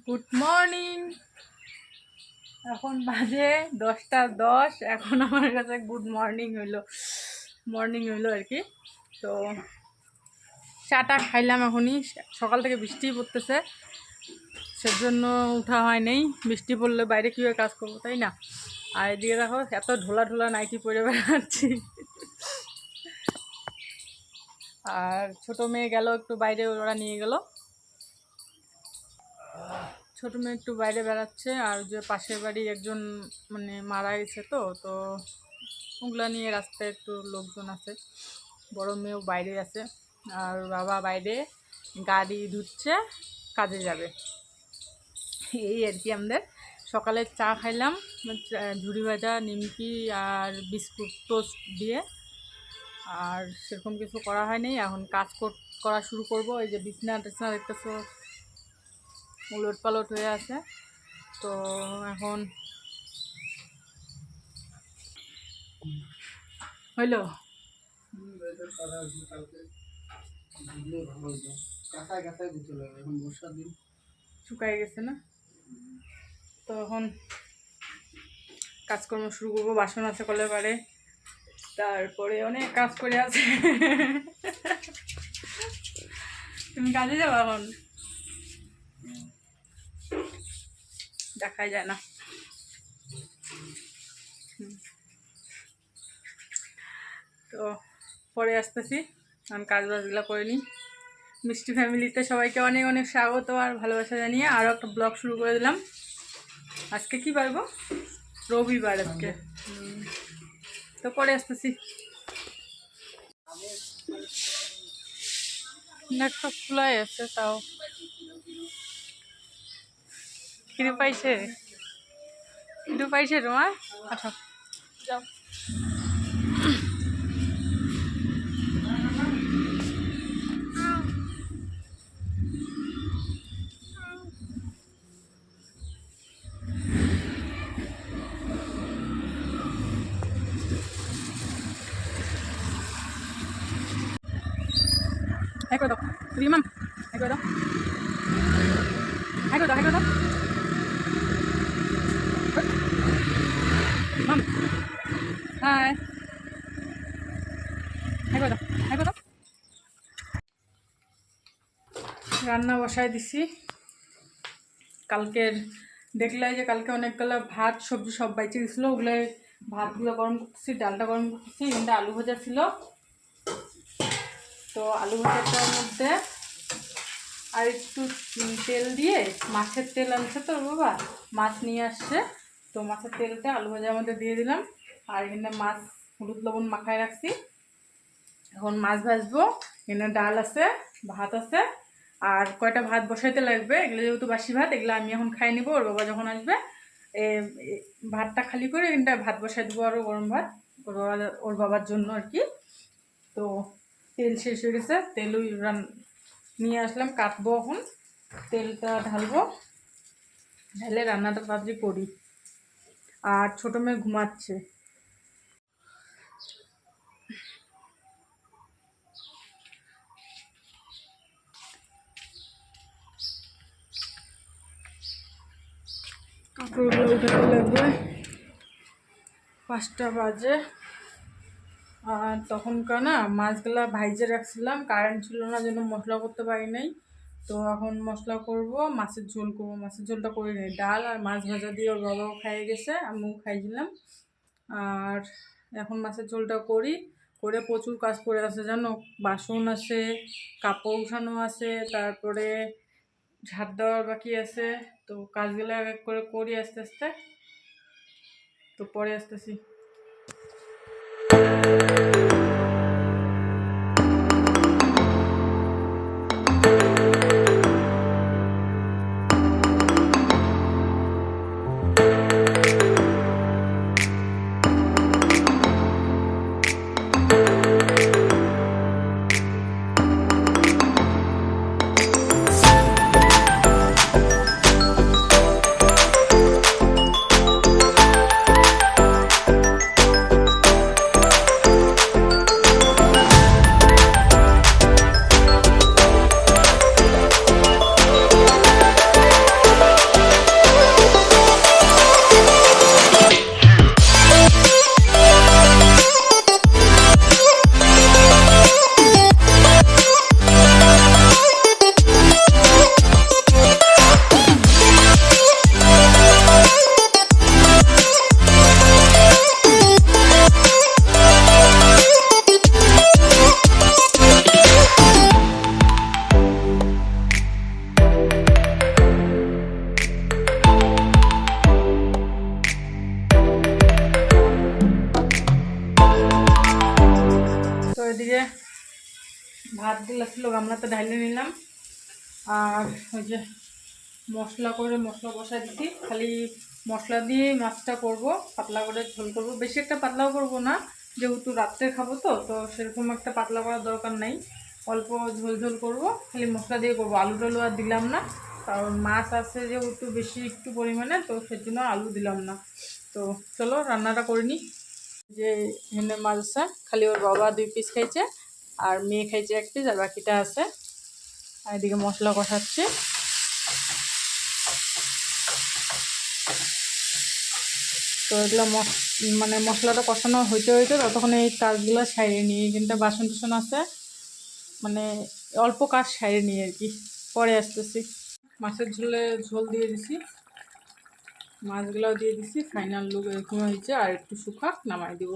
Good morning. এখন বাজে 10টা 10। এখন আমার কাছে গুড মর্নিং হইলো আর কি। তো চাটা খাইলাম এখনই। সকাল থেকে বৃষ্টি পড়তেছে, সেজন্য উঠা হয় নাই। বৃষ্টি পড়লে বাইরে কীভাবে কাজ করবো, তাই না? আর এদিকে দেখো এত ঢোলা নাইটি পরে বেড়াচ্ছি। আর ছোটো মেয়ে গেল একটু বাইরে, ওরা নিয়ে গেল। ছোটো মেয়ে একটু বাইরে বেড়াচ্ছে। আর যে পাশের বাড়ি একজন মানে মারা গেছে, তো ওগুলা নিয়ে রাস্তায় একটু লোকজন আছে। বড় মেয়েও বাইরে আছে, আর বাবা বাইরে গাড়ি ধুচ্ছে, কাজে যাবে। এই আর কি আমাদের সকালে চা খাইলাম, ঝুড়ি ভাজা, নিমকি আর বিস্কুট টোস্ট দিয়ে। আর সেরকম কিছু করা হয়নি। এখন কাজ করা শুরু করব। এই যে বিছনা টিছনা দেখতেছো উলট পালট হয়ে আছে, তো এখন হইলো। শুকাই গেছে না, তো এখন কাজকর্ম শুরু করবো। বাসন আছে কলের পারে, তারপরে অনেক কাজ করে আছে। তুমি কাজে যাবো এখন? দেখাই যায় না। তো পরে আসতেছি, আমি কাজ বাজগুলো করে নিই। মিষ্টি ফ্যামিলিতে সবাইকে অনেক অনেক স্বাগত আর ভালোবাসা জানিয়ে আরও একটা ব্লগ শুরু করে দিলাম। আজকে কি পারবো? রবিবার আজকে। তো পরে আসতেছি। নেটটা খোলাই আছে, তাও খিদে পাইছে তোমার? আচ্ছা যাও। হাই করে দাও রিমাম, হাই করে দাও, হাই করে দাও, হাই করে দাও মাম। হাই, হাই করে দাও, হাই করে দাও। রান্না বসায় দিছি। কালকের দেখলে যে কালকে অনেকগুলো ভাত সবজি সব বাইচে গেছিলো, ওগুলো ভাতগুলো গরম করতেছি, ডালটা গরম করতেছি। কিন্তু আলু ভাজা ছিল, তো আলু ভাজাটার মধ্যে আর একটু তেল দিয়ে, মাছের তেল আনছে তো বাবা, মাছ নিয়ে আসছে, তো মাছের তেলটা আলু ভাজার মধ্যে দিয়ে দিলাম। আর এখানে মাছ হলুদ লবণ মাখায় রাখছি, এখন মাছ ভাজবো। এখানে ডাল আছে, ভাত আছে, আর কয়টা ভাত বসাইতে লাগবে। এগুলো যেহেতু বাসি ভাত, এগুলো আমি এখন খাই নিব। ওর বাবা যখন আসবে ভাতটা খালি করে এখানটা ভাত বসাই দেবো, আরও গরম ভাত ওর বাবার জন্য আর কি। তো তেল শেষ হয়ে গেছে, তেলই নিয়ে আসলাম, কাটবো এখন। তেলটা ঢালবো, ঢালে রান্নাটা তাড়াতাড়ি করি। আর ছোটো মেয়ে ঘুমাচ্ছে। কাপড়গুলো উঠাতে লাগবে, 5টা বাজে। আর তখনকার না মাছগুলা ভাইজে রাখছিলাম, কারেন্ট ছিল না, জন্য মশলা করতে পারি নাই। তো এখন মশলা করব, মাছের ঝোল করব। মাছের ঝোলটা করে নিই, ডাল আর মাছ ভাজা দিয়ে ওর বাবাও খাইয়ে গেছে, আমিও খাইছিলাম। আর এখন মাছের ঝোলটা করি, করে প্রচুর কাজ করে আছে জানো। বাসন আছে, কাপড় উঠানো আছে, তারপরে ঝাড় দেওয়ার বাকি আছে। তো কাজগুলো এক এক করে করি আস্তে আস্তে। তো পরে আসতেছি। ভাতগুলো ছিল গামলাতে ঢাইলে নিলাম। আর ওই যে মশলা বসাই দিচ্ছি, খালি মশলা দিয়ে মাছটা করব, পাতলা করে ঝোল করব, বেশি একটা পাতলাও করব না, যেহেতু রাত্রে খাবো তো তো সেরকম একটা পাতলা করার দরকার নাই, অল্প ঝোল ঝোল করব, খালি মশলা দিয়ে করবো। আলু টালু আর দিলাম না, কারণ মাছ আছে যেহেতু বেশি একটু পরিমাণে, তো সেজন্য আলু দিলাম না। তো চলো রান্নাটা করে নিই। যে এখানে মাছ আছে, খালি ওর বাবা 2 পিস খাইছে আর মেয়ে খাইছে 1 পিস, আর বাকিটা আছে। আর এদিকে মশলা কষাচ্ছে। তো এগুলো মানে মশলাটা কষানো হইতে হইতে ততক্ষণ এই কাজগুলো সাইরে নিই। এখানটা বাসন টাসন আছে, মানে অল্প কাজ সাইরে নিই আর কি, পরে আসতেছি। মাছের ঝোল দিয়ে দিছি, মাছগুলোও দিয়ে দিছি, ফাইনাল লুক এরকম হয়েছে। আর একটু শুকাক নামাই দিব।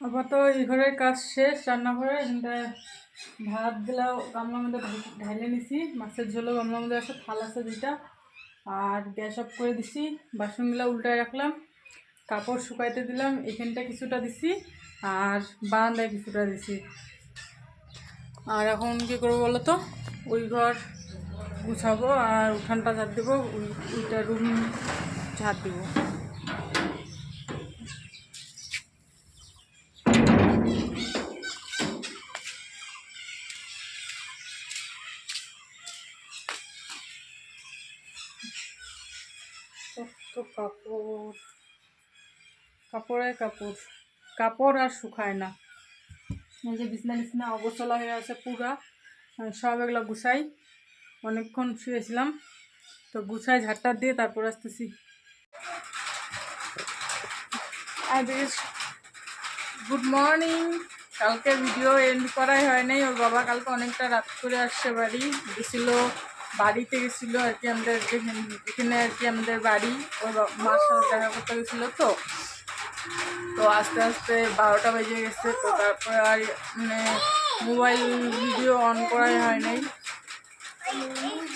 আপাতত এই ঘরের কাজ শেষ, রান্নাঘরে ভাতগুলো গামলার মধ্যে ঢাইলে নিছি, মাছের ঝোলও গামলার মধ্যে আছে, থাল আছে 2টা। আর গ্যাস অফ করে দিছি, বাসনগুলো উল্টায় রাখলাম, কাপড় শুকাইতে দিলাম, এখানটা কিছুটা দিছি আর বারান্দায় কিছুটা দিছি। আর এখন কী করবো বলো তো, ওই ঘর গুছাবো আর উঠানটা ঝাড় দেবো, ওইটা রুম ঝাড় দেবো। তো কাপড় আর শুকায় না। এই যে বিছনা অগোছলা হয়ে আছে পুরা, সব এগুলো গুছাই, অনেকক্ষণ শুয়েছিলাম তো গুছাই ঝাড়টা দিয়ে তারপর আসতেছি। Good morning. কালকে ভিডিও এন্ড করাই হয় নাই, ওর বাবা কালকে অনেকটা রাত করে আসছে, বাড়ি বাড়িতে গেছিলো আর কি, আমাদের এখানে আর কি আমাদের বাড়ি, ওর মার সাথে দেখা করতে গেছিলো। তো আস্তে আস্তে 12টা বেজে গেছে। তো তারপরে আর মানে মোবাইল ভিডিও অন করাই হয় নাই।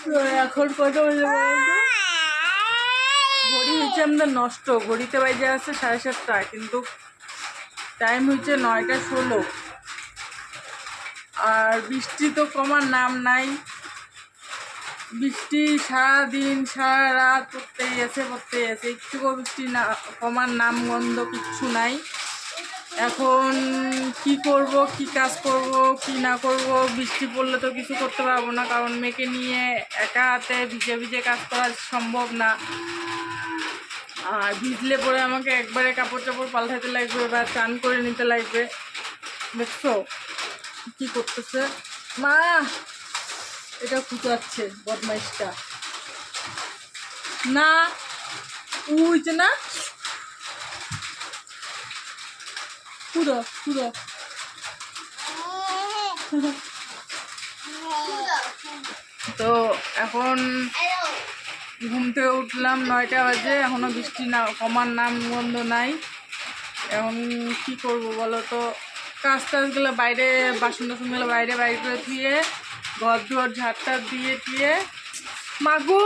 তো এখন কত বাজে বলতো, ঘড়ি হচ্ছে আমাদের নষ্ট, ঘড়িতে বাজে আছে 7:30, কিন্তু টাইম হচ্ছে 9টা 16। আর বৃষ্টি তো কমার নাম নাই, বৃষ্টি সারাদিন সারা রাত পড়তেই আছে, একটুকু বৃষ্টি না কমার নাম গন্ধ কিচ্ছু নাই। এখন কি করব, কি কাজ করব, কি না করব, বৃষ্টি পড়লে তো কিছু করতে পারবো না, কারণ মেয়েকে নিয়ে একা হাতে ভিজে ভিজে কাজ করা সম্ভব না। আর ভিজলে পরে আমাকে একবারে কাপড় চাপড় পাল্টাতে লাগবে বা চান করে নিতে লাগবে। দেখছো কি করতেছে মা, এটা খুঁচাচ্ছে বদমাইশটা, না উইছে না, পুরো পুরো তো এখন ঘুম থেকে উঠলাম 9টা বাজে, এখনো বৃষ্টি না কমার নাম গন্ধ নাই। এখন কি করব বলো তো, কাজ টাজগুলো বাইরে, বাসন টাসনগুলো বাইরে করে ধুয়ে, ঘর দুয়ার ঝাড়টা দিয়ে মাগো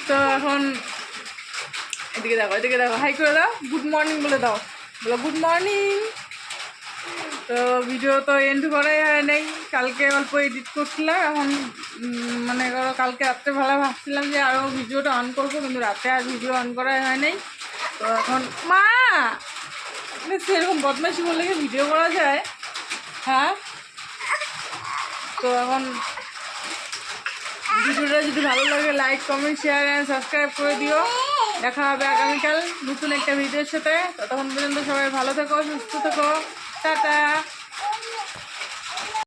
তো এখন এদিকে দেখো হাই করে দাও, গুড মর্নিং বলে দাও, বলো গুড মর্নিং। তো ভিডিও তো এন্ড করাই হয় নাই, কালকে অল্প এডিট করছিলাম। এখন মানে ধরো কালকে রাত্রে ভালো ভাবছিলাম যে আরও ভিডিওটা অন করবো, কিন্তু রাতে আর ভিডিও অন করাই হয় নাই। তো এখন মা সেরকম বদমাইশি বললে কি ভিডিও করা যায়? হ্যাঁ, তো এখন ভিডিওটা যদি ভালো লাগে like comment share and subscribe করে দিও। দেখা হবে আগামীকাল নতুন একটা ভিডিওর সাথে। ততক্ষণ পর্যন্ত সবাই ভালো থেকো, সুস্থ থেকো, টাটা।